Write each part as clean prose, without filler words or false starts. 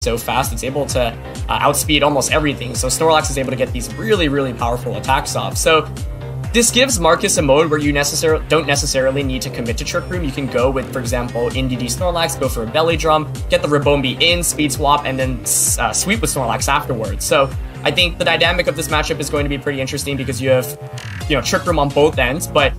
so fast, it's able to outspeed almost everything. So Snorlax is able to get these really, really powerful attacks off. So this gives Markus a mode where you don't necessarily need to commit to Trick Room. You can go with, for example, NDD Snorlax, go for a Belly Drum, get the Rabombi in, speed swap, and then sweep with Snorlax afterwards. So I think the dynamic of this matchup is going to be pretty interesting because you have, Trick Room on both ends, but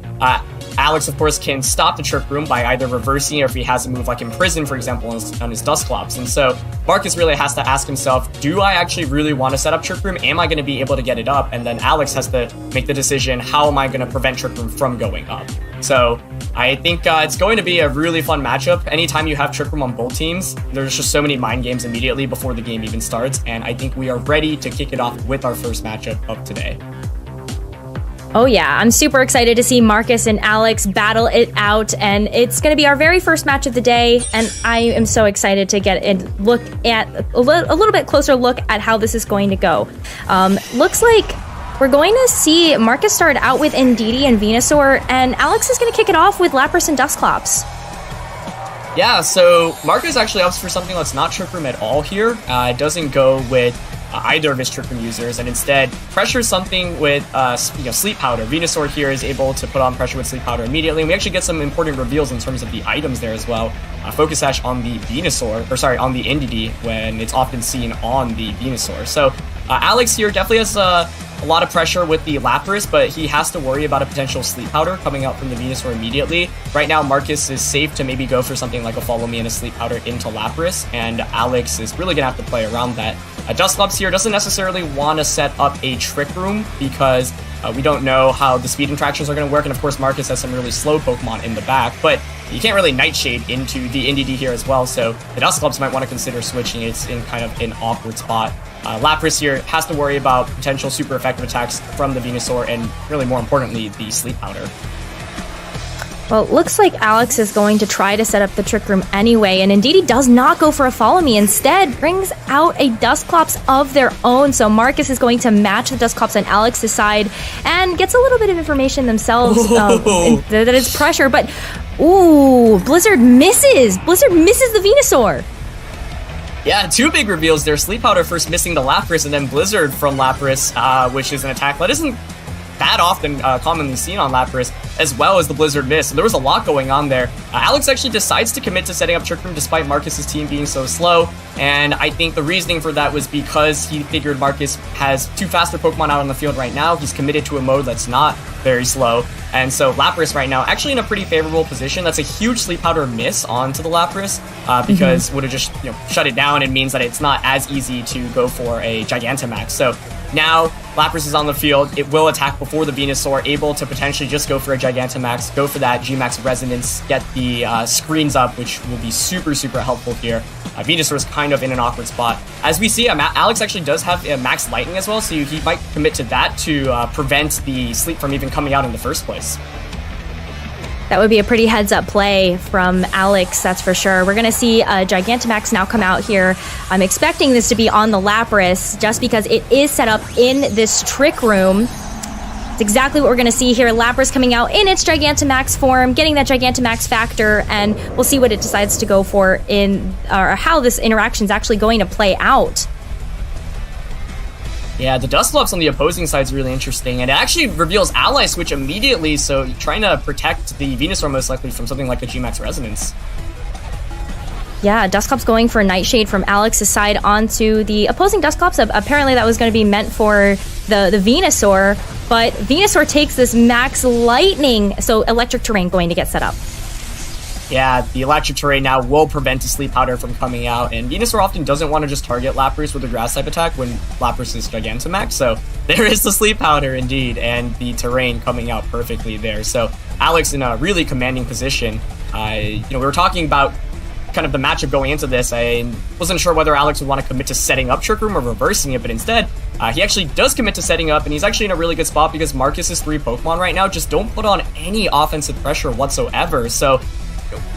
Alex, of course, can stop the Trick Room by either reversing or if he has a move like Imprison, for example, on his Dusclops. And so Markus really has to ask himself, do I actually really want to set up Trick Room? Am I going to be able to get it up? And then Alex has to make the decision, how am I going to prevent Trick Room from going up? So I think it's going to be a really fun matchup. Anytime you have Trick Room on both teams, there's just so many mind games immediately before the game even starts. And I think we are ready to kick it off with our first matchup of today. Oh yeah, I'm super excited to see Markus and Alex battle it out, and it's going to be our very first match of the day, and I am so excited to get a look at a little bit closer look at how this is going to go. Looks like we're going to see Markus start out with Indeedee and Venusaur, and Alex is going to kick it off with Lapras and Dusclops. Yeah, so Markus actually opts for something that's not Trick Room at all here. It doesn't go with either of his Trick Room users, and instead pressures something with Sleep Powder. Venusaur here is able to put on pressure with Sleep Powder immediately, and we actually get some important reveals in terms of the items there as well. Focus Sash on the on the Indeedee when it's often seen on the Venusaur. So Alex here definitely has a lot of pressure with the Lapras, but he has to worry about a potential Sleep Powder coming out from the Venusaur immediately. Right now, Markus is safe to maybe go for something like a Follow Me and a Sleep Powder into Lapras, and Alex is really going to have to play around that. Dusclops here doesn't necessarily want to set up a Trick Room because we don't know how the speed interactions are going to work, and of course Markus has some really slow Pokemon in the back, but you can't really Nightshade into the Indeedee here as well, so the Dusclops might want to consider switching. It's in kind of an awkward spot. Lapras here has to worry about potential super effective attacks from the Venusaur and really more importantly the Sleep Powder. Well, it looks like Alex is going to try to set up the Trick Room anyway, and Indeedee does not go for a Follow Me. Instead, brings out a Dusclops of their own, so Markus is going to match the Dusclops on Alex's side and gets a little bit of information themselves that it's pressure, but ooh, Blizzard misses! Blizzard misses the Venusaur! Yeah, two big reveals there. Sleep Powder first missing the Lapras, and then Blizzard from Lapras, which is an attack that isn't that often commonly seen on Lapras, as well as the Blizzard miss. So there was a lot going on there. Alex actually decides to commit to setting up Trick Room despite Markus's team being so slow, and I think the reasoning for that was because he figured Markus has two faster Pokemon out on the field right now. He's committed to a mode that's not very slow, and so Lapras right now actually in a pretty favorable position. That's a huge Sleep Powder miss onto the Lapras because would have just shut it down and means that it's not as easy to go for a Gigantamax. So now Lapras is on the field. It will attack before the Venusaur, able to potentially just go for a Gigantamax, go for that G-Max Resonance, get the screens up, which will be super, super helpful here. Venusaur is kind of in an awkward spot. As we see, Alex actually does have Max Lightning as well, so he might commit to that to prevent the Sleep from even coming out in the first place. That would be a pretty heads-up play from Alex, that's for sure. We're going to see Gigantamax now come out here. I'm expecting this to be on the Lapras, just because it is set up in this Trick Room. It's exactly what we're going to see here. Lapras coming out in its Gigantamax form, getting that Gigantamax factor, and we'll see what it decides to go for or how this interaction is actually going to play out. Yeah, the Dusclops on the opposing side is really interesting, and it actually reveals Ally Switch immediately, so trying to protect the Venusaur most likely from something like a G-Max Resonance. Yeah, Dusclops going for Nightshade from Alex's side onto the opposing Dusclops. Apparently that was going to be meant for the Venusaur, but Venusaur takes this Max Lightning, so Electric Terrain going to get set up. Yeah, the Electric Terrain now will prevent the Sleep Powder from coming out, and Venusaur often doesn't want to just target Lapras with a Grass-type attack when Lapras is Gigantamax, so there is the Sleep Powder indeed, and the Terrain coming out perfectly there. So Alex in a really commanding position. We were talking about kind of the matchup going into this. I wasn't sure whether Alex would want to commit to setting up Trick Room or reversing it, but instead, he actually does commit to setting up, and he's actually in a really good spot because Markus's 3 Pokemon right now just don't put on any offensive pressure whatsoever. So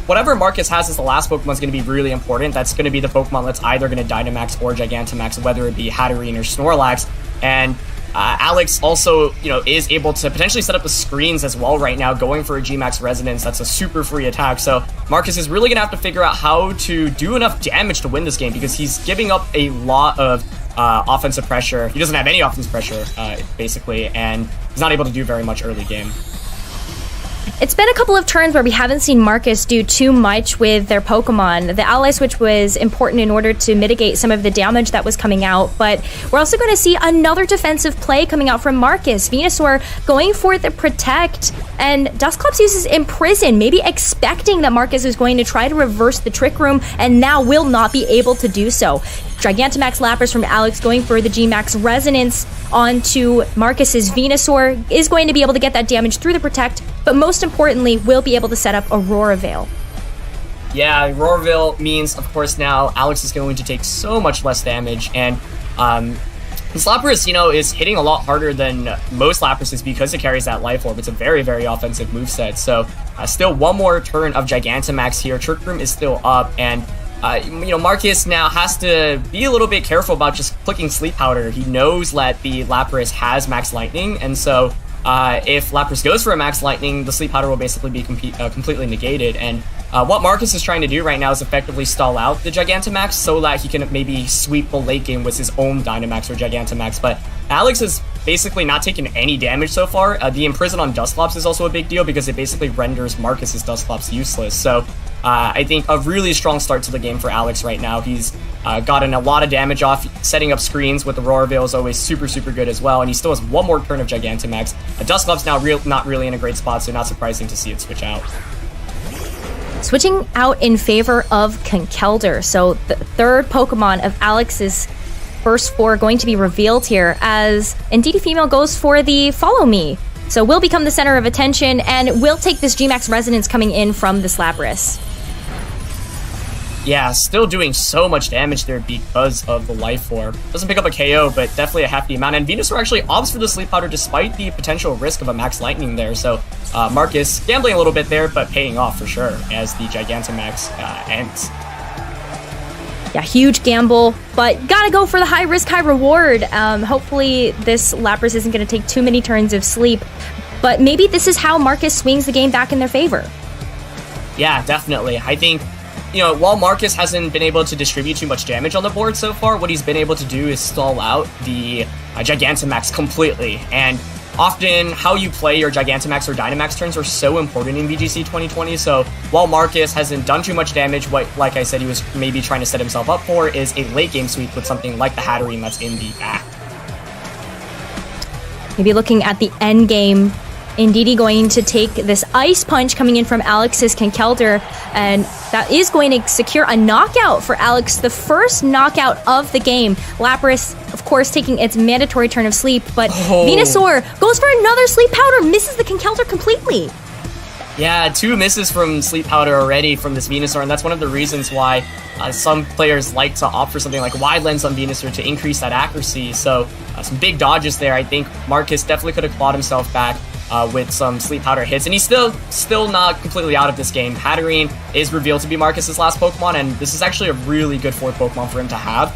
whatever Markus has as the last Pokemon is going to be really important. That's going to be the Pokemon that's either going to Dynamax or Gigantamax, whether it be Hatterene or Snorlax. And Alex also, is able to potentially set up the screens as well right now, going for a G-Max Resonance. That's a super free attack. So Markus is really going to have to figure out how to do enough damage to win this game, because he's giving up a lot of offensive pressure. He doesn't have any offensive pressure, basically, and he's not able to do very much early game. It's been a couple of turns where we haven't seen Markus do too much with their Pokemon. The Ally Switch was important in order to mitigate some of the damage that was coming out, but we're also going to see another defensive play coming out from Markus. Venusaur going for the Protect, and Dusclops uses Imprison, maybe expecting that Markus is going to try to reverse the Trick Room, and now will not be able to do so. Gigantamax Lapras from Alex going for the G-Max Resonance onto Marcus's Venusaur, is going to be able to get that damage through the Protect, but most importantly, will be able to set up Aurora Veil. Yeah, Aurora Veil means, of course, now Alex is going to take so much less damage, and this Lapras, is hitting a lot harder than most Laprases because it carries that Life Orb. It's a very, very offensive moveset, so still one more turn of Gigantamax here. Trick Room is still up, and Markus now has to be a little bit careful about just clicking Sleep Powder. He knows that the Lapras has Max Lightning, and so if Lapras goes for a Max Lightning, the Sleep Powder will basically be completely negated. And what Markus is trying to do right now is effectively stall out the Gigantamax so that he can maybe sweep the late game with his own Dynamax or Gigantamax. But Alex is basically not taking any damage so far. The Imprison on Dusclops is also a big deal because it basically renders Marcus's Dusclops useless. So I think a really strong start to the game for Alex right now. He's gotten a lot of damage off. Setting up screens with Aurora Veil is always super, super good as well. And he still has one more turn of Gigantamax. Dusclops now not really in a great spot, so not surprising to see it switch out. Switching out in favor of Conkeldurr. So the third Pokemon of Alex's first four going to be revealed here as Indeedee Female goes for the Follow Me. So will become the center of attention and will take this G-Max Resonance coming in from this Lapras. Yeah, still doing so much damage there because of the Life Orb. Doesn't pick up a KO, but definitely a hefty amount. And Venusaur actually opts for the Sleep Powder despite the potential risk of a Max Lightning there. So Markus gambling a little bit there, but paying off for sure as the Gigantamax ends. Yeah, huge gamble, but gotta go for the high risk, high reward. Hopefully this Lapras isn't going to take too many turns of sleep, but maybe this is how Markus swings the game back in their favor. Yeah, definitely. I think, while Markus hasn't been able to distribute too much damage on the board so far, what he's been able to do is stall out the Gigantamax completely. And often, how you play your Gigantamax or Dynamax turns are so important in VGC 2020, so while Markus hasn't done too much damage, what, like I said, he was maybe trying to set himself up for is a late game sweep with something like the Hatterene that's in the back. Maybe looking at the end game, Indeedee going to take this Ice Punch coming in from Alex's Conkeldurr, and that is going to secure a knockout for Alex, the first knockout of the game. Lapras, of course, taking its mandatory turn of sleep, but Venusaur goes for another Sleep Powder, misses the Conkeldurr completely. Yeah, 2 misses from Sleep Powder already from this Venusaur, and that's one of the reasons why some players like to opt for something like Wide Lens on Venusaur to increase that accuracy. So some big dodges there. I think Markus definitely could have clawed himself back with some Sleep Powder hits, and he's still not completely out of this game. Hatterene is revealed to be Marcus's last Pokemon, and this is actually a really good fourth Pokemon for him to have,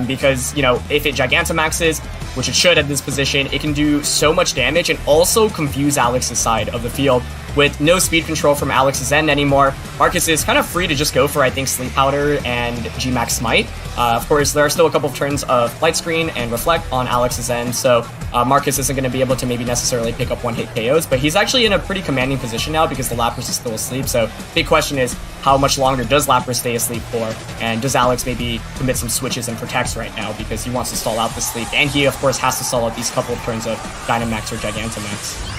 because, if it Gigantamaxes, which it should at this position, it can do so much damage and also confuse Alex's side of the field. With no speed control from Alex's end anymore, Markus is kind of free to just go for, I think, Sleep Powder and G-Max Smite. Of course, there are still a couple of turns of Light Screen and Reflect on Alex's end, so Markus isn't going to be able to maybe necessarily pick up one-hit KOs, but he's actually in a pretty commanding position now because the Lapras is still asleep, so big question is, how much longer does Lapras stay asleep for, and does Alex maybe commit some switches and protects right now because he wants to stall out the sleep, and he, of course, has to stall out these couple of turns of Dynamax or Gigantamax.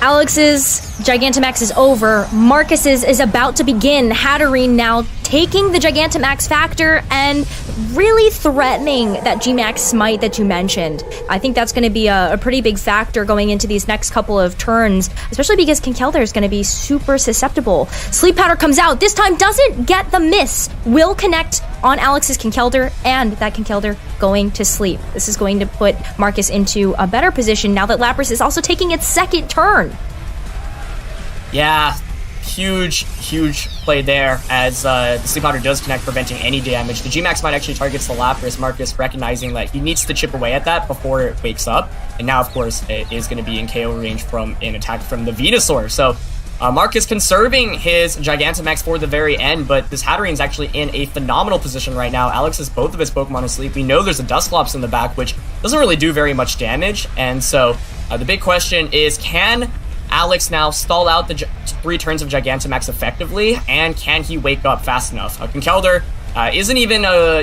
Alex's Gigantamax is over. Marcus's is about to begin. Hatterene now taking the Gigantamax factor and really threatening that G-Max Smite that you mentioned. I think that's going to be a pretty big factor going into these next couple of turns, especially because Conkeldurr is going to be super susceptible. Sleep Powder comes out. This time doesn't get the miss. Will connect on Alex's Conkeldurr, and that Conkeldurr going to sleep. This is going to put Markus into a better position now that Lapras is also taking its second turn. Yeah, huge play there as the Sleep Powder does connect, preventing any damage. The G-Max might actually targets the Lapras. Markus recognizing that he needs to chip away at that before it wakes up. And now, of course, it is going to be in KO range from an attack from the Venusaur. So Markus conserving his Gigantamax for the very end, but this Hatterene is actually in a phenomenal position right now. Alex has both of his Pokemon asleep. We know there's a Dusclops in the back, which doesn't really do very much damage. And so the big question is, can Alex now stall out the 3 turns of Gigantamax effectively, and can he wake up fast enough? Conkeldurr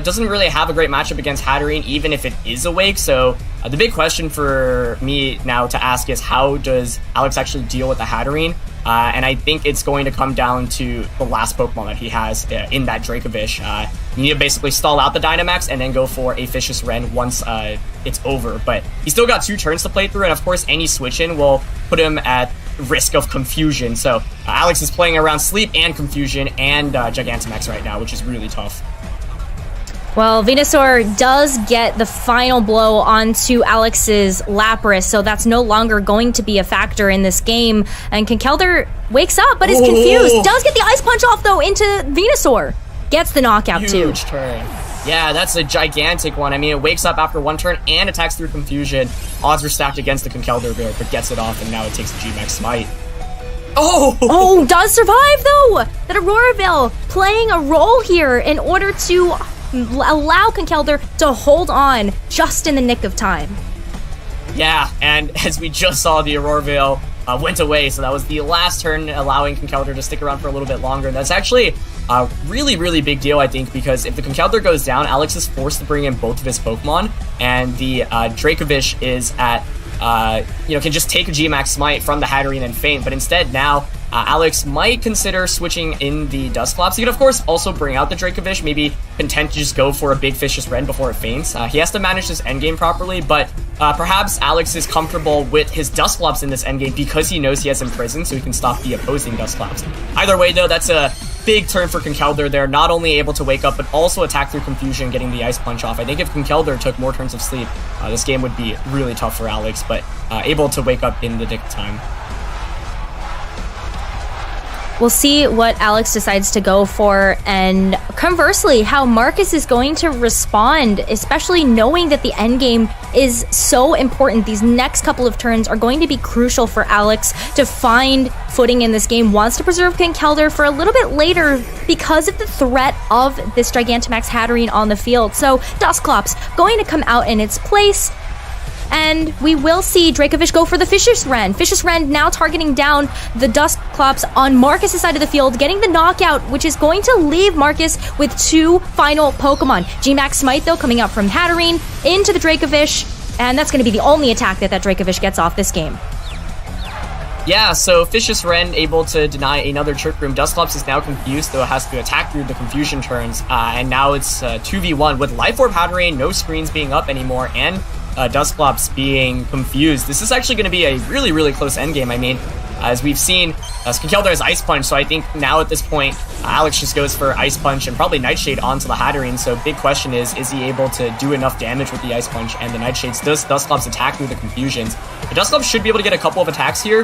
doesn't really have a great matchup against Hatterene, even if it is awake. So the big question for me now to ask is, how does Alex actually deal with the Hatterene? And I think it's going to come down to the last Pokemon that he has in that Dracovish. You need to basically stall out the Dynamax and then go for a Vicious Rend once it's over. But he's still got 2 turns to play through, and of course any switch-in will put him at risk of confusion. So Alex is playing around Sleep and Confusion and Gigantamax right now, which is really tough. Well, Venusaur does get the final blow onto Alex's Lapras, so that's no longer going to be a factor in this game. And Conkeldurr wakes up, but is confused. Does get the Ice Punch off, though, into Venusaur. Gets the knockout, too. Huge turn. Yeah, that's a gigantic one. I mean, it wakes up after 1 turn and attacks through Confusion. Odds are stacked against the Conkeldurr there, but gets it off, and now it takes the G-Max Smite. Oh, does survive, though! That Auroraville playing a role here in order to allow Conkeldurr to hold on just in the nick of time. Yeah, and as we just saw, the Auroraville went away, so that was the last turn, allowing Conkeldurr to stick around for a little bit longer. That's actually a really big deal, I think, because if the Conkeldurr goes down, Alex is forced to bring in both of his Pokemon, and the Dracovish is at can just take a G-Max Smite from the Hatterene and faint, but instead now Alex might consider switching in the Dusclops. He could, of course, also bring out the Dracovish, maybe content to just go for a big Vicious Rend before it faints. He has to manage this endgame properly, but perhaps Alex is comfortable with his Dusclops in this endgame because he knows he has Imprison, so he can stop the opposing Dusclops. Either way, though, that's a big turn for Conkeldurr there, not only able to wake up, but also attack through Confusion, getting the Ice Punch off. I think if Conkeldurr took more turns of sleep, this game would be really tough for Alex, but able to wake up in the nick of time. We'll see what Alex decides to go for, and conversely, how Markus is going to respond, especially knowing that the endgame is so important. These next couple of turns are going to be crucial for Alex to find footing in this game. Wants to preserve Conkeldurr for a little bit later because of the threat of this Gigantamax Hatterene on the field. So Dusclops going to come out in its place. And we will see Dracovish go for the Vicious Rend. Vicious Rend now targeting down the Dusclops on Markus' side of the field, getting the knockout, which is going to leave Markus with 2 final Pokemon. G-Max Smite, though, coming out from Hatterene into the Dracovish, and that's going to be the only attack that Dracovish gets off this game. Yeah, so Vicious Rend able to deny another Trick Room. Dusclops is now confused, though it has to attack through the Confusion turns, and now it's 2v1 with Life Orb Hatterene, no screens being up anymore, and Dusclops being confused. This is actually going to be a really close endgame. I mean, as we've seen, Conkeldurr has Ice Punch, so I think now at this point, Alex just goes for Ice Punch and probably Nightshade onto the Hatterene. So big question is he able to do enough damage with the Ice Punch and the Nightshades? Does Dusclops attack through the Confusions? The Dusclops should be able to get a couple of attacks here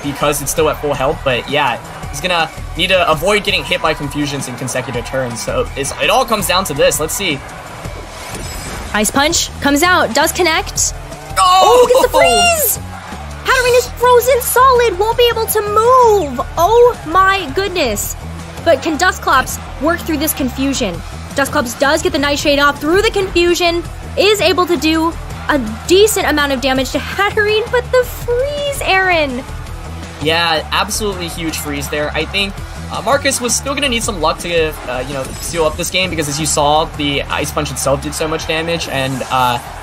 because it's still at full health, but yeah, he's gonna need to avoid getting hit by Confusions in consecutive turns. So it all comes down to this. Let's see. Ice Punch comes out, does connect. Oh, gets the freeze! Hatterene is frozen solid, won't be able to move. Oh my goodness. But can Dusclops work through this Confusion? Dusclops does get the Nightshade off through the Confusion, is able to do a decent amount of damage to Hatterene, but the freeze, Aaron. Yeah, absolutely huge freeze there. I think Markus was still going to need some luck to, seal up this game because, as you saw, the Ice Punch itself did so much damage, and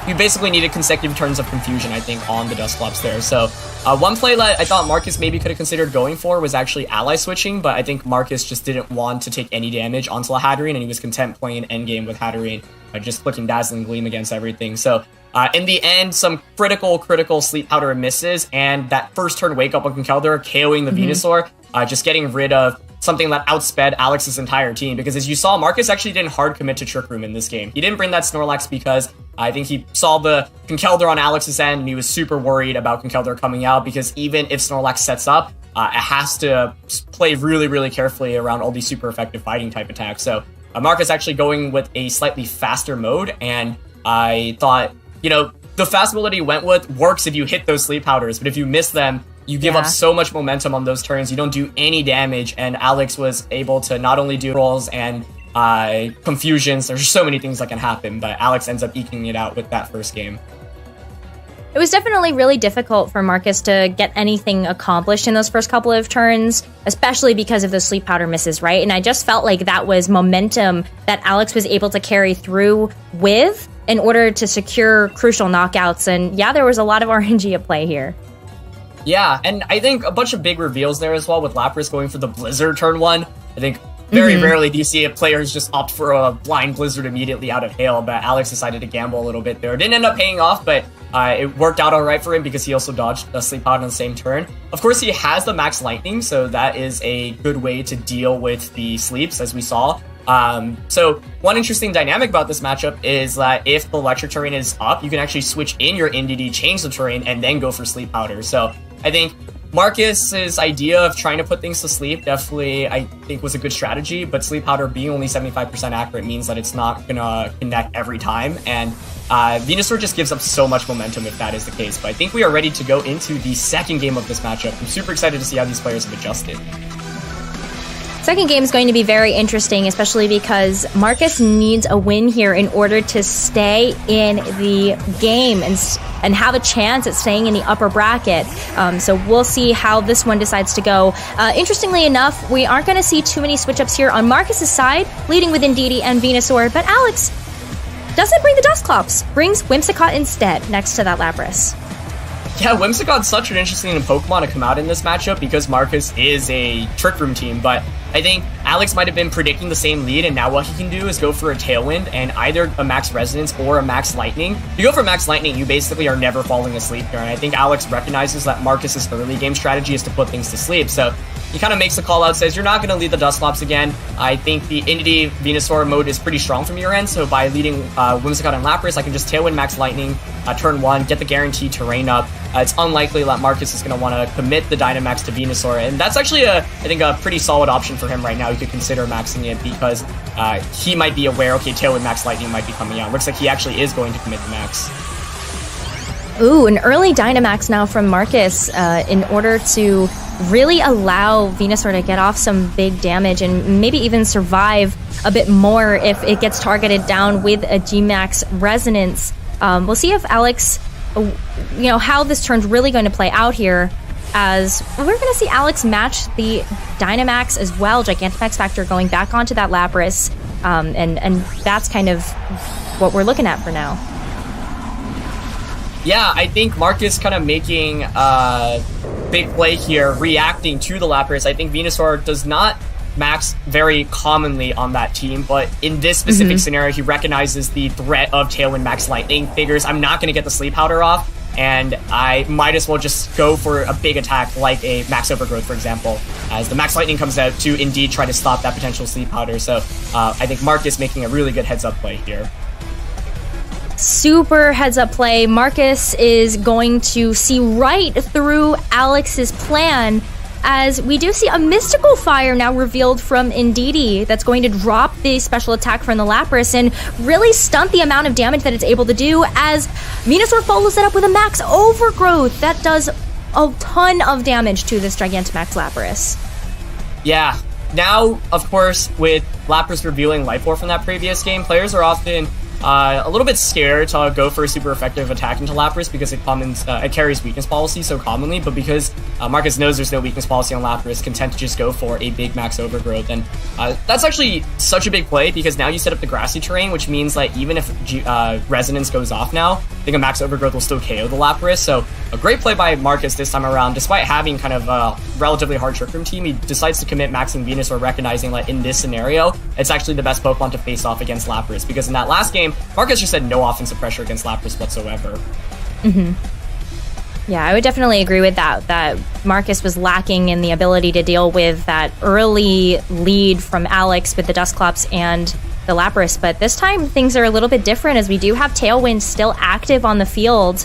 you basically needed consecutive turns of Confusion, I think, on the Dusclops there. So one play that I thought Markus maybe could have considered going for was actually ally switching, but I think Markus just didn't want to take any damage onto the Hatterene, and he was content playing endgame with Hatterene, just clicking Dazzling Gleam against everything. So in the end, some critical Sleep Powder misses, and that first turn wake up on Conkeldurr, KOing the Venusaur, just getting rid of something that outsped Alex's entire team, because as you saw, Markus actually didn't hard commit to Trick Room in this game. He didn't bring that Snorlax because I think he saw the Conkeldurr on Alex's end, and he was super worried about Conkeldurr coming out, because even if Snorlax sets up, it has to play really, really carefully around all these super effective fighting type attacks. So Markus actually going with a slightly faster mode, and I thought, you know, the fast ability he went with works if you hit those sleep powders, but if you miss them, you give up so much momentum on those turns. You don't do any damage, and Alex was able to not only do rolls and confusions. There's so many things that can happen, but Alex ends up eking it out with that first game. It was definitely really difficult for Markus to get anything accomplished in those first couple of turns, especially because of the sleep powder misses, right? And I just felt like that was momentum that Alex was able to carry through with in order to secure crucial knockouts. And yeah, there was a lot of RNG at play here. Yeah, and I think a bunch of big reveals there as well, with Lapras going for the Blizzard turn 1. I think very rarely do you see players just opt for a blind Blizzard immediately out of hail, but Alex decided to gamble a little bit there. It didn't end up paying off, but it worked out all right for him because he also dodged a sleep powder on the same turn. Of course, he has the max lightning, so that is a good way to deal with the sleeps, as we saw. So one interesting dynamic about this matchup is that if the electric terrain is up, you can actually switch in your NDD, change the terrain, and then go for sleep powder. So I think Markus's idea of trying to put things to sleep definitely, I think, was a good strategy, but sleep powder being only 75% accurate means that it's not gonna connect every time, and Venusaur just gives up so much momentum if that is the case. But I think we are ready to go into the second game of this matchup. I'm super excited to see how these players have adjusted. Second game is going to be very interesting, especially because Markus needs a win here in order to stay in the game and have a chance at staying in the upper bracket. So we'll see how this one decides to go. Interestingly enough, we aren't going to see too many switch-ups here on Markus's side, leading with Indeedee and Venusaur, but Alex doesn't bring the Dusclops, brings Whimsicott instead next to that Lapras. Yeah, Whimsicott's such an interesting Pokemon to come out in this matchup because Markus is a Trick Room team, but I think Alex might have been predicting the same lead, and now what he can do is go for a Tailwind and either a Max Resonance or a Max Lightning. If you go for Max Lightning, you basically are never falling asleep here, and I think Alex recognizes that Markus's early game strategy is to put things to sleep, so he kind of makes the call out, says, you're not going to lead the Dusclops again. I think the Indeedee Venusaur mode is pretty strong from your end, so by leading Whimsicott and Lapras, I can just Tailwind Max Lightning turn 1, get the guaranteed terrain up. It's unlikely that Markus is going to want to commit the Dynamax to Venusaur, and that's actually, I think, a pretty solid option for him right now. You could consider maxing it because he might be aware, okay, Tailwind Max Lightning might be coming out. Looks like he actually is going to commit the max. Ooh, an early Dynamax now from Markus in order to really allow Venusaur to get off some big damage and maybe even survive a bit more if it gets targeted down with a G-Max Resonance. We'll see if Alex, how this turn's really going to play out here, as we're going to see Alex match the Dynamax as well, Gigantamax Factor going back onto that Lapras, and that's kind of what we're looking at for now. Yeah, I think Markus kind of making a big play here, reacting to the Lapras. I think Venusaur does not max very commonly on that team, but in this specific scenario, he recognizes the threat of Tailwind Max Lightning, figures I'm not going to get the Sleep Powder off, and I might as well just go for a big attack like a Max Overgrowth, for example, as the Max Lightning comes out to indeed try to stop that potential Sleep Powder. So I think Markus making a really good heads-up play here. Super heads-up play. Markus is going to see right through Alex's plan, as we do see a Mystical Fire now revealed from Indeedee that's going to drop the special attack from the Lapras and really stunt the amount of damage that it's able to do, as Venusaur follows it up with a Max Overgrowth. That does a ton of damage to this Gigantamax Lapras. Yeah. Now, of course, with Lapras revealing Life Orb from that previous game, players are often a little bit scared to go for a super effective attack into Lapras because it carries weakness policy so commonly, but because Markus knows there's no weakness policy on Lapras, content to just go for a big Max Overgrowth. And that's actually such a big play because now you set up the grassy terrain, which means that even if Resonance goes off now, I think a Max Overgrowth will still KO the Lapras. So a great play by Markus this time around. Despite having kind of a relatively hard Trick Room team, he decides to commit maxing Venusaur, recognizing that in this scenario, it's actually the best Pokemon to face off against Lapras, because in that last game, Markus just had no offensive pressure against Lapras whatsoever. Yeah, I would definitely agree with that Markus was lacking in the ability to deal with that early lead from Alex with the Dusclops and the Lapras. But this time, things are a little bit different as we do have Tailwind still active on the field.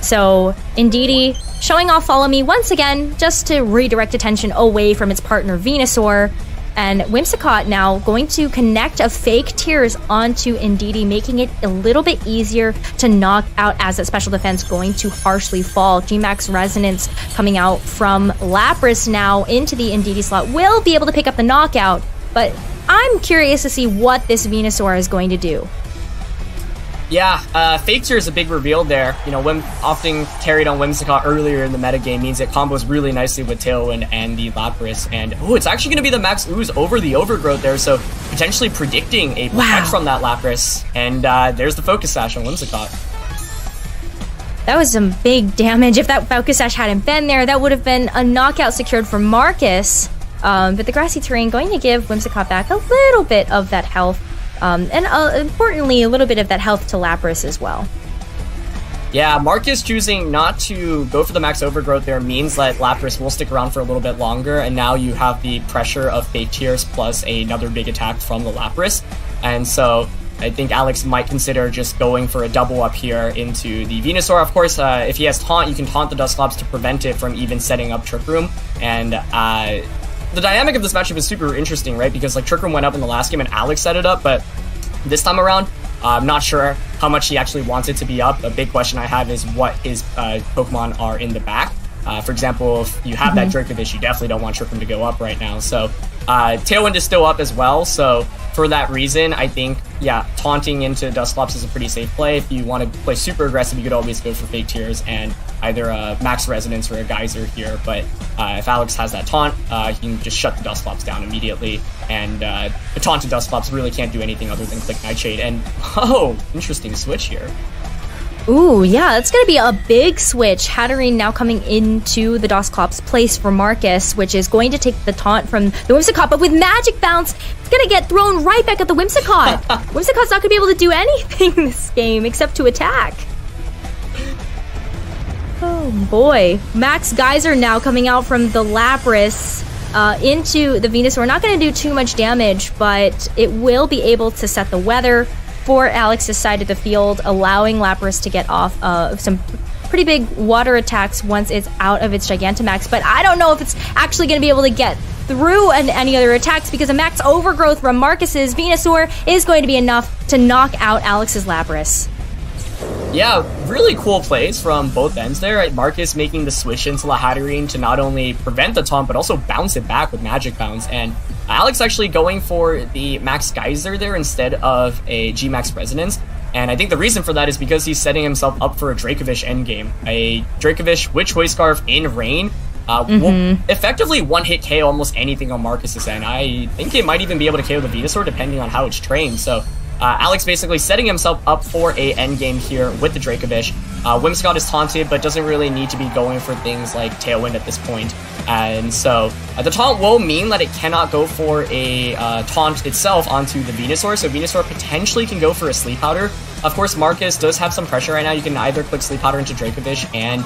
So, Indeedee showing off Follow Me once again, just to redirect attention away from its partner Venusaur. And Whimsicott now going to connect a fake Tears onto Indeedee, making it a little bit easier to knock out as that special defense going to harshly fall. G-Max Resonance coming out from Lapras now into the Indeedee slot will be able to pick up the knockout, but I'm curious to see what this Venusaur is going to do. Yeah, Fake Tear is a big reveal there. You know, often carried on Whimsicott earlier in the metagame means it combos really nicely with Tailwind and the Lapras. And, it's actually going to be the Max Ooze over the Overgrowth there, so potentially predicting a protect from that Lapras. And there's the Focus Sash on Whimsicott. That was some big damage. If that Focus Sash hadn't been there, that would have been a knockout secured for Markus. But the Grassy Terrain going to give Whimsicott back a little bit of that health. And importantly, a little bit of that health to Lapras as well. Yeah, Markus choosing not to go for the max overgrowth there means that Lapras will stick around for a little bit longer, and now you have the pressure of Fake Tears plus another big attack from the Lapras. And so I think Alex might consider just going for a double up here into the Venusaur. Of course, if he has Taunt, you can taunt the Dusclops to prevent it from even setting up Trick Room. And the dynamic of this matchup is super interesting, right? Because like Trick Room went up in the last game and Alex set it up, but this time around, I'm not sure how much he actually wants it to be up. A big question I have is what his Pokemon are in the back. For example, if you have that Dracovish, you definitely don't want Trick Room to go up right now. So Tailwind is still up as well. So for that reason, I think, yeah, taunting into Dusclops is a pretty safe play. If you want to play super aggressive, you could always go for Fake Tears and either a Max Resonance or a Geyser here. But if Alex has that taunt, he can just shut the Dusclops down immediately. And the taunt to Dusclops really can't do anything other than click Nightshade. And, interesting switch here. Ooh, yeah, it's going to be a big switch. Hatterene now coming into the Dusclops place for Markus, which is going to take the taunt from the Whimsicott, but with Magic Bounce, it's going to get thrown right back at the Whimsicott. Whimsicott's not going to be able to do anything this game except to attack. Oh boy. Max Geyser now coming out from the Lapras into the Venusaur. Not going to do too much damage, but it will be able to set the weather for Alex's side of the field, allowing Lapras to get off some pretty big water attacks once it's out of its Gigantamax. But I don't know if it's actually going to be able to get through any other attacks, because a Max Overgrowth from Markus's Venusaur is going to be enough to knock out Alex's Lapras. Yeah, really cool plays from both ends there. Right? Markus making the switch into the Hatterene to not only prevent the taunt, but also bounce it back with Magic Bounce. And Alex actually going for the Max Geyser there instead of a G-Max Resonance. And I think the reason for that is because he's setting himself up for a Dracovish endgame. A Dracovish with Choice Scarf in Rain will effectively one-hit KO almost anything on Markus's end. I think it might even be able to KO the Venusaur depending on how it's trained. So Alex basically setting himself up for a endgame here with the Dracovish. Whimsicott is taunted, but doesn't really need to be going for things like Tailwind at this point. And so the taunt will mean that it cannot go for a taunt itself onto the Venusaur, so Venusaur potentially can go for a Sleep Powder. Of course, Markus does have some pressure right now. You can either click Sleep Powder into Dracovish and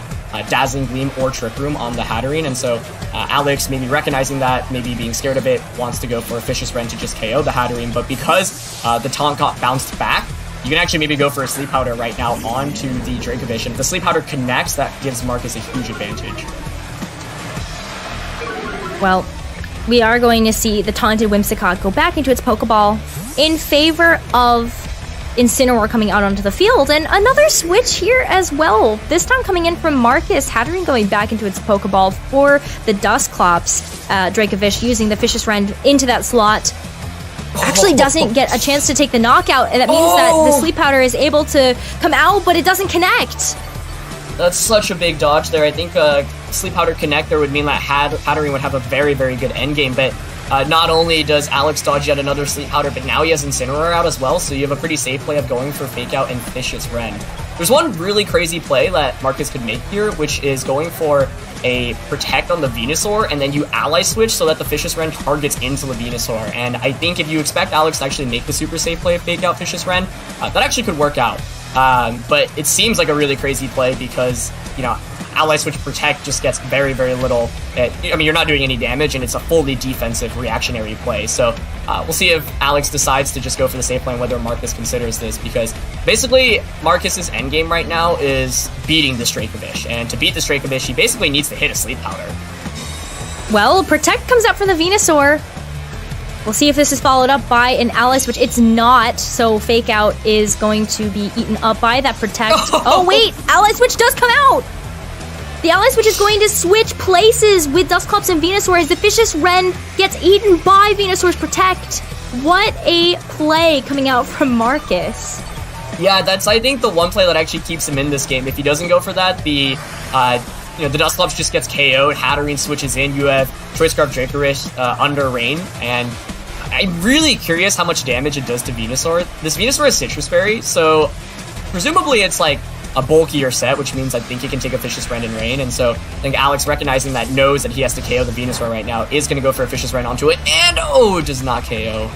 Dazzling Gleam or Trick Room on the Hatterene, and so Alex, maybe recognizing that, maybe being scared of it, wants to go for a Vicious Rend to just KO the Hatterene, but because the taunt got bounced back, you can actually maybe go for a Sleep Powder right now onto the Dracovish, and if the Sleep Powder connects, that gives Markus a huge advantage. Well, we are going to see the taunted Whimsicott go back into its Pokeball in favor of Incineroar coming out onto the field, and another switch here as well. This time coming in from Markus. Hatterene going back into its Pokeball for the Dusclops. Dracovish using the Vicious Rend into that slot. Actually doesn't get a chance to take the knockout, and that means that the Sleep Powder is able to come out, but it doesn't connect. That's such a big dodge there. I think Sleep Powder connect there would mean that Hatterene would have a very, very good endgame, but not only does Alex dodge yet another Sleep Powder, but now he has Incineroar out as well, so you have a pretty safe play of going for Fake Out and Vicious Rend. There's one really crazy play that Markus could make here, which is going for a Protect on the Venusaur, and then you ally switch so that the Vicious Rend targets into the Venusaur. And I think if you expect Alex to actually make the super safe play of Fake Out Vicious Rend, that actually could work out. But it seems like a really crazy play because, you know, Ally Switch Protect just gets very, very little. I mean, you're not doing any damage, and it's a fully defensive reactionary play. So we'll see if Alex decides to just go for the safe lane, whether Markus considers this, because basically Markus's endgame right now is beating the Dracovish, and to beat the Dracovish, he basically needs to hit a Sleep Powder. Well, Protect comes out from the Venusaur. We'll see if this is followed up by an Ally Switch. It's not, so Fake Out is going to be eaten up by that Protect. Oh wait, Ally Switch does come out! The Ally Switch is going to switch places with Dusclops and Venusaur as the Vicious Wren gets eaten by Venusaur's Protect. What a play coming out from Markus. Yeah, that's, I think, the one play that actually keeps him in this game. If he doesn't go for that, the Dusclops just gets KO'd, Hatterene switches in, you have Choice Scarf Dracovish under Rain, and I'm really curious how much damage it does to Venusaur. This Venusaur is Citrus Berry, so presumably it's like a bulkier set, which means I think he can take a Vicious Wren in Rain, and so I think Alex, recognizing that, knows that he has to KO the Venusaur right now, is going to go for a Vicious Wren onto it, and it does not KO.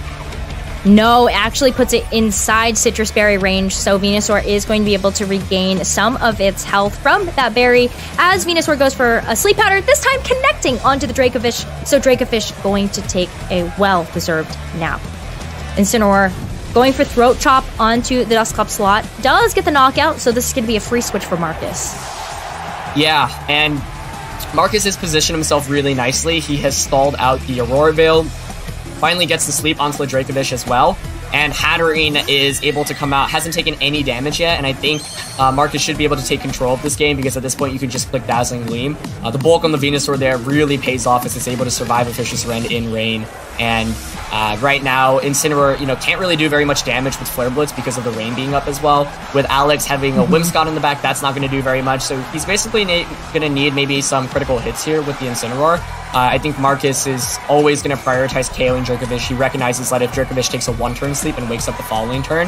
No, it actually puts it inside Citrus Berry range, so Venusaur is going to be able to regain some of its health from that berry as Venusaur goes for a Sleep Powder, this time connecting onto the Dracovish, so Dracovish going to take a well-deserved nap. Incineroar going for Throat Chop onto the Dusclops slot, does get the knockout, so this is going to be a free switch for Markus. Yeah, and Markus has positioned himself really nicely. He has stalled out the Aurora Veil, finally gets the sleep onto the Dracovish as well, and Hatterene is able to come out, hasn't taken any damage yet, and I think Markus should be able to take control of this game, because at this point you can just click Dazzling Gleam. The bulk on the Venusaur there really pays off as it's able to survive a Vicious Wren in Rain, and right now Incineroar, can't really do very much damage with Flare Blitz because of the Rain being up as well. With Alex having a Whimsicott in the back, that's not going to do very much, so he's basically going to need maybe some critical hits here with the Incineroar. I think Markus is always going to prioritize KOing Dracovish. He recognizes that if Dracovish takes a one-turn sleep and wakes up the following turn,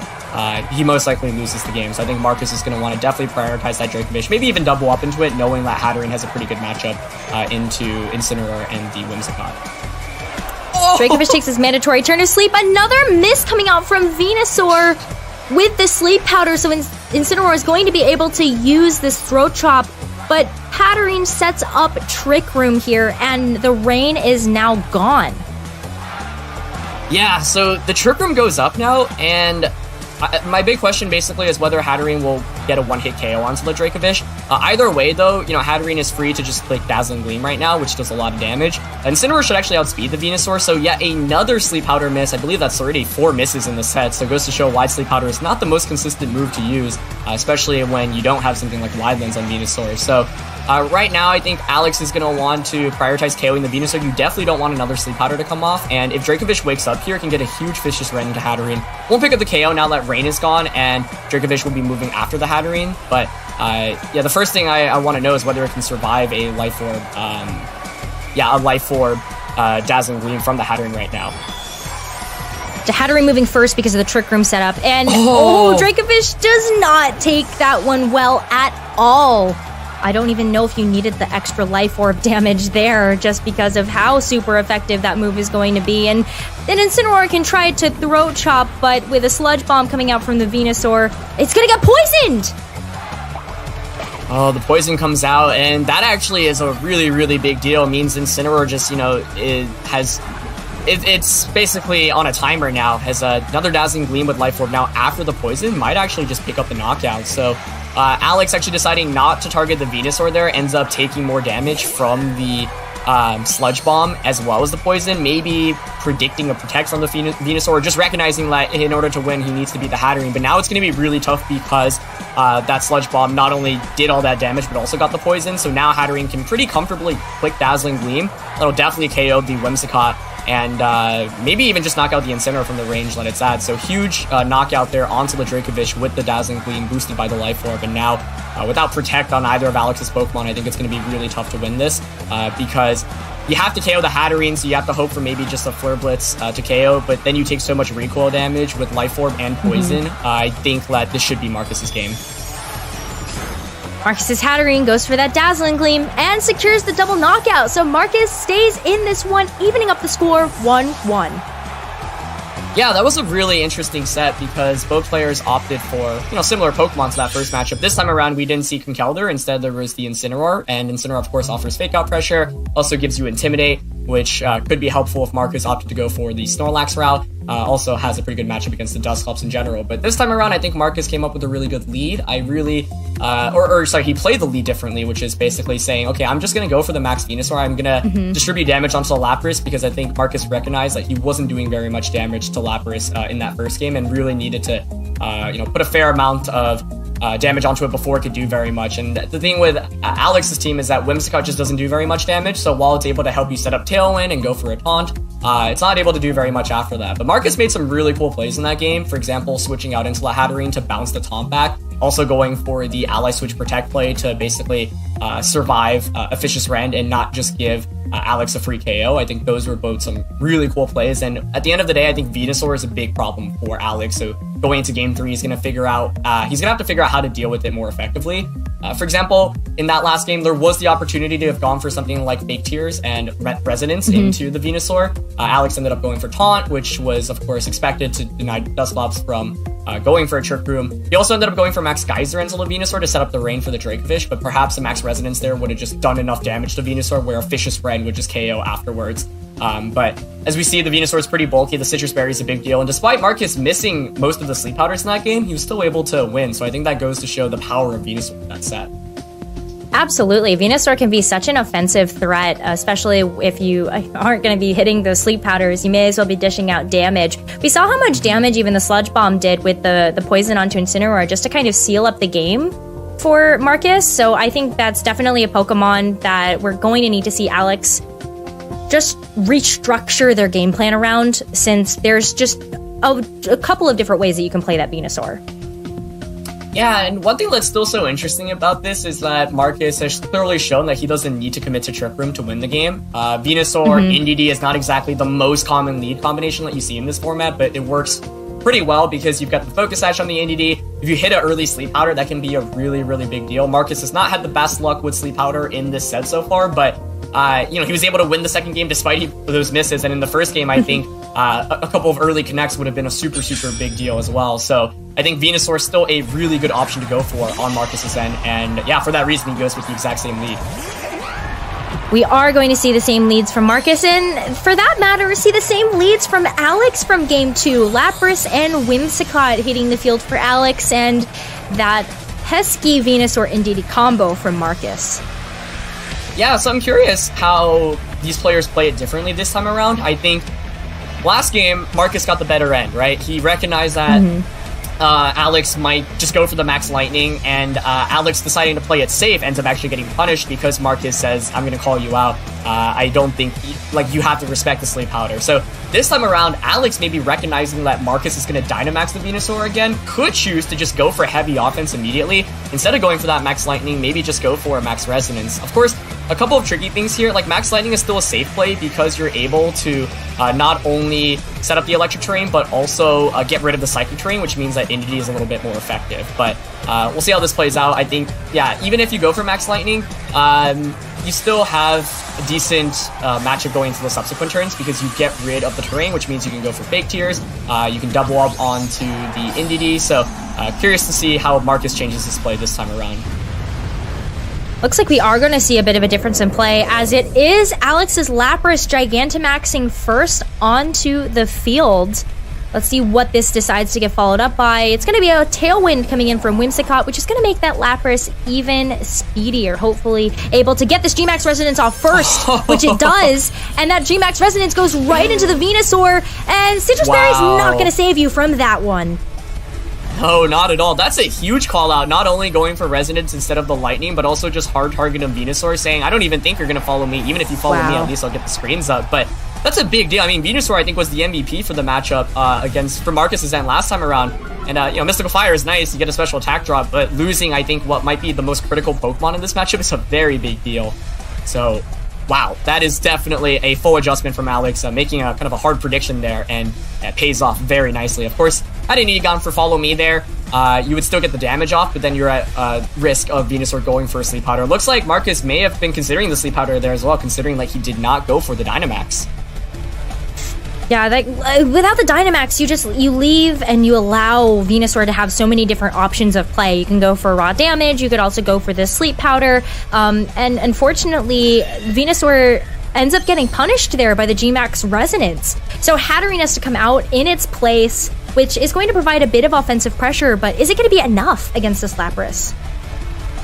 he most likely loses the game. So I think Markus is going to want to definitely prioritize that Dracovish, maybe even double up into it, knowing that Hatterene has a pretty good matchup into Incineroar and the Whimsicott. Dracovish takes his mandatory turn to sleep. Another miss coming out from Venusaur with the Sleep Powder, so Incineroar is going to be able to use this Throat Chop, but Hatterene sets up Trick Room here, and the Rain is now gone. Yeah, so the Trick Room goes up now, and my big question basically is whether Hatterene will get a one-hit KO onto the Dracovish. Either way, though, Hatterene is free to just click Dazzling Gleam right now, which does a lot of damage. Incineroar should actually outspeed the Venusaur, so yet another Sleep Powder miss. I believe that's already 4 misses in the set, so it goes to show why Sleep Powder is not the most consistent move to use, especially when you don't have something like Wide Lens on Venusaur. So right now, I think Alex is going to want to prioritize KOing the Venusaur. You definitely don't want another Sleep Powder to come off, and if Dracovish wakes up here, can get a huge Vicious Wren into Hatterene. Won't pick up the KO now that Rain is gone, and Dracovish will be moving after the Hatterene, but yeah, the first thing I want to know is whether it can survive a Life Orb, Dazzling Gleam from the Hatterene right now. The Hatterene moving first because of the Trick Room setup, and Dracovish does not take that one well at all. I don't even know if you needed the extra Life Orb damage there, just because of how super effective that move is going to be. And then Incineroar can try to Throat Chop, but with a Sludge Bomb coming out from the Venusaur, it's gonna get poisoned! Oh, the poison comes out, and that actually is a really, really big deal. It means Incineroar just, it's basically on a timer now, has another Dazzling Gleam with Life Orb now after the poison, might actually just pick up the knockout. So Alex actually deciding not to target the Venusaur there, ends up taking more damage from the Sludge Bomb as well as the poison, maybe predicting a Protect from the Venusaur, just recognizing that in order to win he needs to beat the Hatterene. But now it's going to be really tough because that Sludge Bomb not only did all that damage but also got the poison, so now Hatterene can pretty comfortably click Dazzling Gleam. That'll definitely KO the Whimsicott, and maybe even just knock out the Incineroar from the range that it's at. So huge knockout there onto the Dracovish with the Dazzling Gleam boosted by the Life Orb, and now without Protect on either of Alex's Pokemon, I think it's going to be really tough to win this, because you have to KO the Hatterene, so you have to hope for maybe just a Flare Blitz to KO, but then you take so much recoil damage with Life Orb and Poison. I think that this should be Markus's game. Markus's Hatterene goes for that Dazzling Gleam and secures the double knockout, so Markus stays in this one, evening up the score 1-1. Yeah, that was a really interesting set because both players opted for, similar Pokemon to that first matchup. This time around, we didn't see Conkeldurr. Instead, there was the Incineroar, and Incineroar, of course, offers Fake Out Pressure, also gives you Intimidate, which could be helpful if Markus opted to go for the Snorlax route. Also has a pretty good matchup against the Dusclops in general. But this time around, I think Markus came up with a really good lead. He played the lead differently, which is basically saying, okay, I'm just going to go for the Max Venusaur. I'm going to distribute damage onto the Lapras because I think Markus recognized that he wasn't doing very much damage to Lapras in that first game and really needed to, put a fair amount of damage onto it before it could do very much. And the thing with Alex's team is that Whimsicott just doesn't do very much damage, so while it's able to help you set up Tailwind and go for a taunt, it's not able to do very much after that. But Markus made some really cool plays in that game. For example, switching out into Hatterene to bounce the taunt back, also going for the Ally Switch Protect play to basically survive a Vicious Rend and not just give Alex a free KO. I think those were both some really cool plays, and at the end of the day, I think Venusaur is a big problem for Alex, so going into game 3, he's going to have to figure out how to deal with it more effectively. For example, in that last game, there was the opportunity to have gone for something like Fake Tears and Resonance into the Venusaur. Alex ended up going for Taunt, which was, of course, expected to deny Dusclops from going for a Trick Room. He also ended up going for Max Geyser into the Venusaur to set up the rain for the Dracovish, but perhaps a Max Resonance there would have just done enough damage to Venusaur where a Vicious Rend would just KO afterwards. But as we see, the Venusaur is pretty bulky, the Citrus Berry is a big deal, and despite Markus missing most of the Sleep Powders in that game, he was still able to win, so I think that goes to show the power of Venusaur in that set. Absolutely. Venusaur can be such an offensive threat, especially if you aren't going to be hitting those Sleep Powders. You may as well be dishing out damage. We saw how much damage even the Sludge Bomb did with the poison onto Incineroar just to kind of seal up the game for Markus, so I think that's definitely a Pokemon that we're going to need to see Alex just restructure their game plan around, since there's just a couple of different ways that you can play that Venusaur. Yeah, and one thing that's still so interesting about this is that Markus has clearly shown that he doesn't need to commit to Trick Room to win the game. Venusaur, NDD is not exactly the most common lead combination that you see in this format, but it works pretty well because you've got the Focus Sash on the NDD. If you hit an early Sleep Powder, that can be a really, really big deal. Markus has not had the best luck with Sleep Powder in this set so far, but he was able to win the second game despite those misses, and in the first game, I think a couple of early connects would have been a super, super big deal as well. So I think Venusaur is still a really good option to go for on Markus's end, and yeah, for that reason, he goes with the exact same lead. We are going to see the same leads from Markus, and for that matter, see the same leads from Alex from Game 2. Lapras and Whimsicott hitting the field for Alex, and that pesky Venusaur NDD combo from Markus. Yeah, so I'm curious how these players play it differently this time around. I think last game, Markus got the better end, right? He recognized that Alex might just go for the Max Lightning, and Alex deciding to play it safe ends up actually getting punished because Markus says, I'm going to call you out. I don't think, you have to respect the Sleep Powder. So this time around, Alex maybe recognizing that Markus is going to Dynamax the Venusaur again, could choose to just go for heavy offense immediately. Instead of going for that Max Lightning, maybe just go for a Max Resonance. Of course, a couple of tricky things here, like Max Lightning is still a safe play because you're able to not only set up the Electric Terrain, but also get rid of the Psychic Terrain, which means that Entity is a little bit more effective. But we'll see how this plays out. I think, yeah, even if you go for Max Lightning, you still have a decent matchup going into the subsequent turns because you get rid of the terrain, which means you can go for Fake Tears, you can double up onto the NDD, so curious to see how Markus changes his play this time around. Looks like we are going to see a bit of a difference in play, as it is Alex's Lapras Gigantamaxing first onto the field. Let's see what this decides to get followed up by. It's going to be a Tailwind coming in from Whimsicott, which is going to make that Lapras even speedier, hopefully able to get this G-Max Resonance off first, which it does, and that G-Max Resonance goes right into the Venusaur, and Citrus Berry is not going to save you from that one. No, not at all. That's a huge call out, not only going for Resonance instead of the Lightning, but also just hard targeting Venusaur, saying, I don't even think you're going to follow me. Even if you follow me, at least I'll get the screens up. But that's a big deal. I mean, Venusaur, I think, was the MVP for the matchup for Markus's end last time around. And, Mystical Fire is nice. You get a special attack drop, but losing, I think, what might be the most critical Pokemon in this matchup is a very big deal. So, wow, that is definitely a full adjustment from Alex, making a kind of a hard prediction there, and it pays off very nicely. Of course, had he gone for Follow Me there, you would still get the damage off, but then you're at risk of Venusaur going for a Sleep Powder. Looks like Markus may have been considering the Sleep Powder there as well, considering like he did not go for the Dynamax. Yeah, like without the Dynamax, you leave and you allow Venusaur to have so many different options of play. You can go for raw damage, you could also go for the sleep powder, and unfortunately, Venusaur ends up getting punished there by the G-Max Resonance. So Hatterene has to come out in its place, which is going to provide a bit of offensive pressure, but is it going to be enough against this Lapras?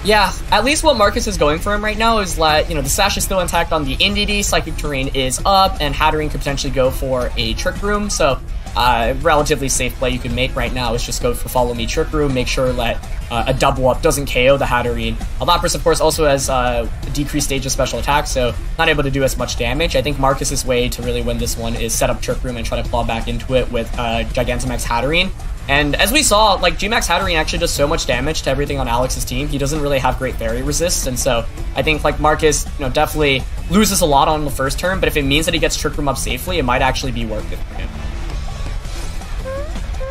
Yeah, at least what Markus is going for him right now is that, the Sash is still intact on the Indeedee, Psychic Terrain is up, and Hatterene could potentially go for a Trick Room, so relatively safe play you can make right now is just go for Follow Me Trick Room, make sure that a double up doesn't KO the Hatterene. Lapras, of course, also has a decreased stage of special attack, so not able to do as much damage. I think Markus's way to really win this one is set up Trick Room and try to claw back into it with Gigantamax Hatterene. And as we saw, like, G-Max Hatterene actually does so much damage to everything on Alex's team. He doesn't really have great fairy resist, and so I think, like, Markus, definitely loses a lot on the first turn, but if it means that he gets Trick Room up safely, it might actually be worth it for him.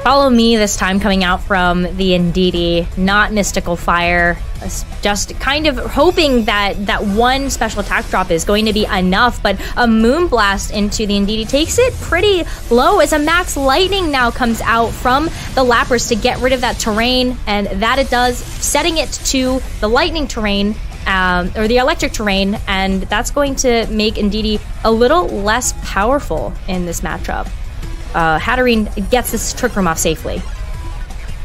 Follow Me this time coming out from the Indeedee, not Mystical Fire. Just kind of hoping that one special attack drop is going to be enough, but a Moonblast into the Indeedee takes it pretty low as a Max Lightning now comes out from the Lapras to get rid of that terrain, and that it does, setting it to the Lightning terrain, or the Electric terrain, and that's going to make Indeedee a little less powerful in this matchup. Hatterene gets this Trick Room off safely.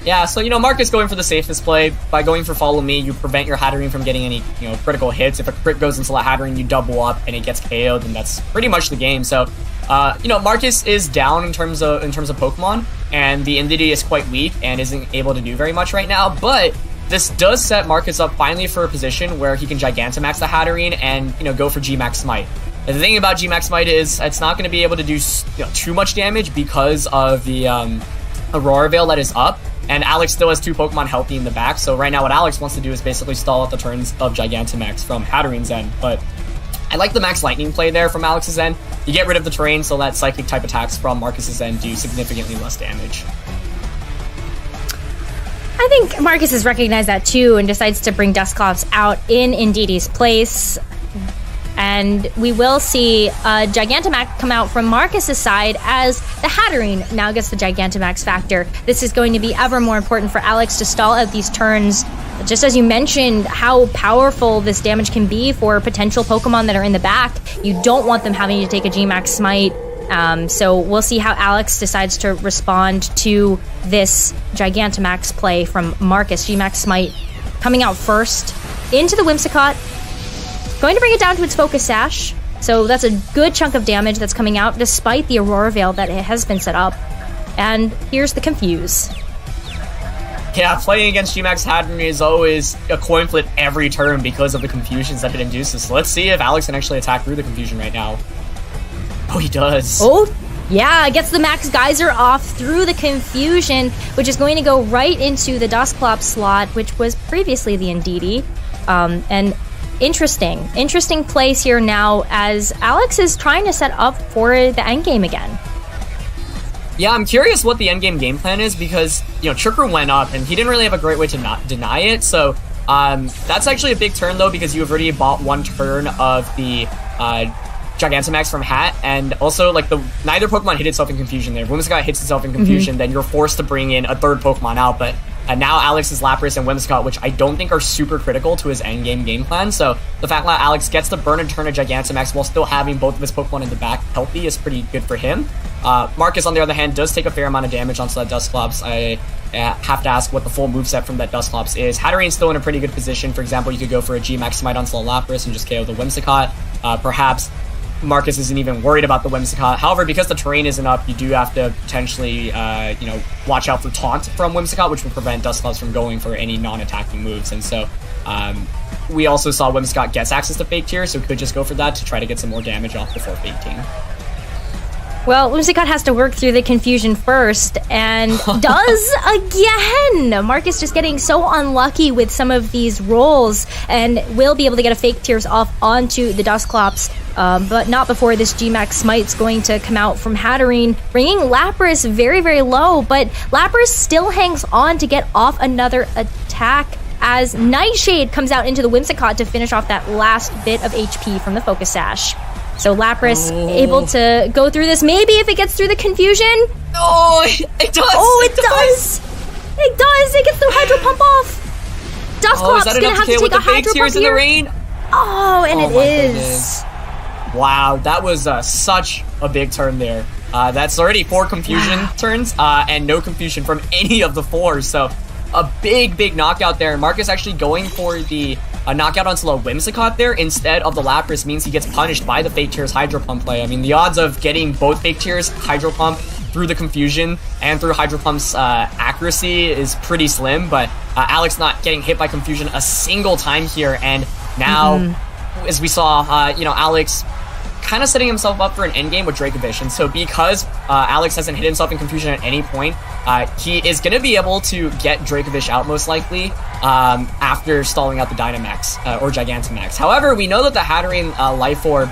Yeah, so, Markus going for the safest play. By going for Follow Me, you prevent your Hatterene from getting any, critical hits. If a crit goes into that Hatterene, you double up and it gets KO'd, then that's pretty much the game. So, Markus is down in terms of Pokemon, and the Indeedee is quite weak and isn't able to do very much right now, but this does set Markus up finally for a position where he can Gigantamax the Hatterene and, go for G-Max Smite. The thing about G-Max Smite is it's not going to be able to do too much damage because of the Aurora Veil that is up, and Alex still has two Pokemon healthy in the back, so right now what Alex wants to do is basically stall out the turns of Gigantamax from Hatterene's end, but I like the Max Lightning play there from Alex's end. You get rid of the terrain so that Psychic type attacks from Markus's end do significantly less damage. I think Markus has recognized that too and decides to bring Dusclops out in Indeedee's place. And we will see Gigantamax come out from Markus's side as the Hatterene now gets the Gigantamax factor. This is going to be ever more important for Alex to stall out these turns. Just as you mentioned how powerful this damage can be for potential Pokemon that are in the back, you don't want them having to take a G-Max Smite. So we'll see how Alex decides to respond to this Gigantamax play from Markus. G-Max Smite coming out first into the Whimsicott. Going to bring it down to its Focus Sash. So that's a good chunk of damage that's coming out despite the Aurora Veil that it has been set up. And here's the Confuse. Yeah, playing against G-Max Hatterene is always a coin flip every turn because of the confusions that it induces. So let's see if Alex can actually attack through the confusion right now. Oh, he does. Oh, yeah, gets the Max Geyser off through the confusion, which is going to go right into the Dusclops slot, which was previously the Indeedee. And interesting place here now as Alex is trying to set up for the endgame again. Yeah, I'm curious what the endgame game plan is because, Trick Room went up and he didn't really have a great way to not deny it. So that's actually a big turn though because you have already bought one turn of the Gigantamax from Hat, and also neither Pokemon hit itself in confusion there. If Whimsicott hits itself in confusion, then you're forced to bring in a third Pokemon out, but now Alex is Lapras and Whimsicott, which I don't think are super critical to his endgame game plan, so the fact that Alex gets to burn and turn a Gigantamax while still having both of his Pokemon in the back healthy is pretty good for him. Markus, on the other hand, does take a fair amount of damage onto that Dusclops. I have to ask what the full moveset from that Dusclops is. Hatterene's still in a pretty good position. For example, you could go for a G-Max Smite onto the Lapras and just KO the Whimsicott. Perhaps Markus isn't even worried about the Whimsicott. However, because the terrain isn't up, you do have to potentially, watch out for Taunt from Whimsicott, which will prevent Dusclops from going for any non-attacking moves. And so, we also saw Whimsicott gets access to Fake Tear, so could just go for that to try to get some more damage off before faking. Well, Whimsicott has to work through the confusion first, and does again! Markus just getting so unlucky with some of these rolls, and will be able to get a Fake Tears off onto the Dusclops, but not before this G-Max Smite's going to come out from Hatterene, bringing Lapras very, very low, but Lapras still hangs on to get off another attack as Nightshade comes out into the Whimsicott to finish off that last bit of HP from the Focus Sash. So Lapras able to go through this. Maybe if it gets through the confusion. Oh, it does. Oh, it does. It does. It gets the Hydro Pump off. Dusclop's gonna have to take a Hydro Pump in the rain? Oh, and it is. Goodness. Wow, that was such a big turn there. That's already 4 confusion turns, and no confusion from any of the 4. So a big knockout there. Markus actually going for the knockout onto a Whimsicott there instead of the Lapras means he gets punished by the Fake Tears Hydro Pump play. I mean, the odds of getting both Fake Tears Hydro Pump through the confusion and through Hydro Pump's accuracy is pretty slim, but Alex not getting hit by confusion a single time here, and now, as we saw, Alex kind of setting himself up for an endgame with Dracovish. And so because Alex hasn't hit himself in confusion at any point, he is going to be able to get Dracovish out most likely after stalling out the Dynamax or Gigantamax. However, we know that the Hatterene Life Orb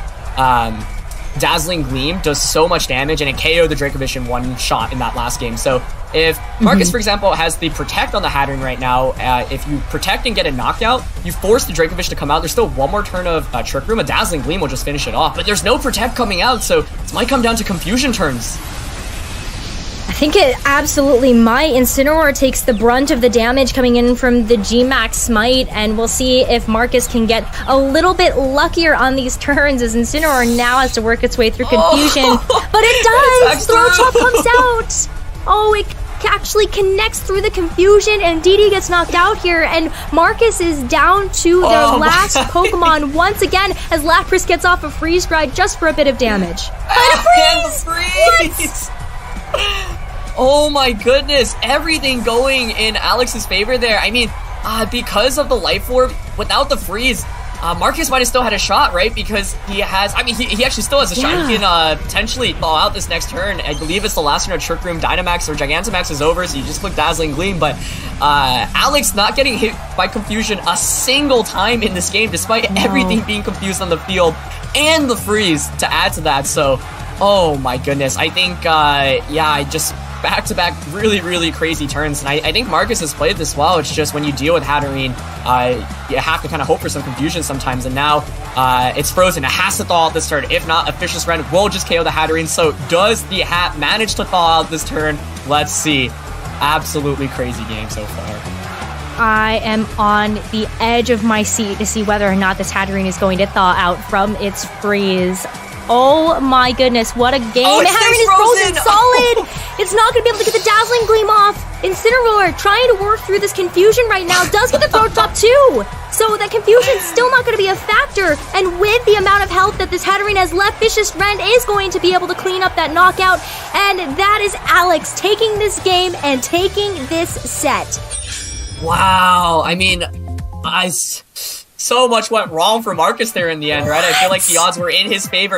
Dazzling Gleam does so much damage, and it KO'd the Dracovish in one shot in that last game. So if Markus, for example, has the Protect on the Hatterene right now, if you Protect and get a knockout, you force the Dracovish to come out. There's still one more turn of Trick Room. A Dazzling Gleam will just finish it off, but there's no Protect coming out, so this might come down to confusion turns. I think it absolutely might. Incineroar takes the brunt of the damage coming in from the G-Max Smite, and we'll see if Markus can get a little bit luckier on these turns as Incineroar now has to work its way through confusion. But it does! Throw Chop comes out! Oh, it actually connects through the confusion, and DD gets knocked out here, and Markus is down to their last Pokemon once again as Lapras gets off a Freeze Dry just for a bit of damage. And a freeze! Oh my goodness, everything going in Alex's favor there. I mean, because of the Life Orb, without the freeze, Markus might have still had a shot, right? Because he has, he actually still has a shot. He can potentially thaw out this next turn. I believe it's the last turn of Trick Room. Dynamax or Gigantamax is over, so you just click Dazzling Gleam. But Alex not getting hit by confusion a single time in this game, despite everything being confused on the field and the freeze to add to that. So, oh my goodness. I think, just back-to-back really crazy turns, and I think Markus has played this well. It's just when you deal with Hatterene, you have to kind of hope for some confusion sometimes, and now it's frozen. It has to thaw out this turn. If not, a Vicious Rend will just KO the Hatterene. So does the Hat manage to thaw out this turn? Let's see. Absolutely crazy game so far. I am on the edge of my seat to see whether or not this Hatterene is going to thaw out from its freeze. Oh my goodness, what a game. Oh, Hatterene is frozen solid. It's not going to be able to get the Dazzling Gleam off. Incineroar trying to work through this confusion right now. Does get the Throat Drop too. So that confusion's still not going to be a factor. And with the amount of health that this Hatterene has left, Vicious Rend is going to be able to clean up that knockout. And that is Alex taking this game and taking this set. Wow. I mean, so much went wrong for Markus there in the end, right? I feel like the odds were in his favor.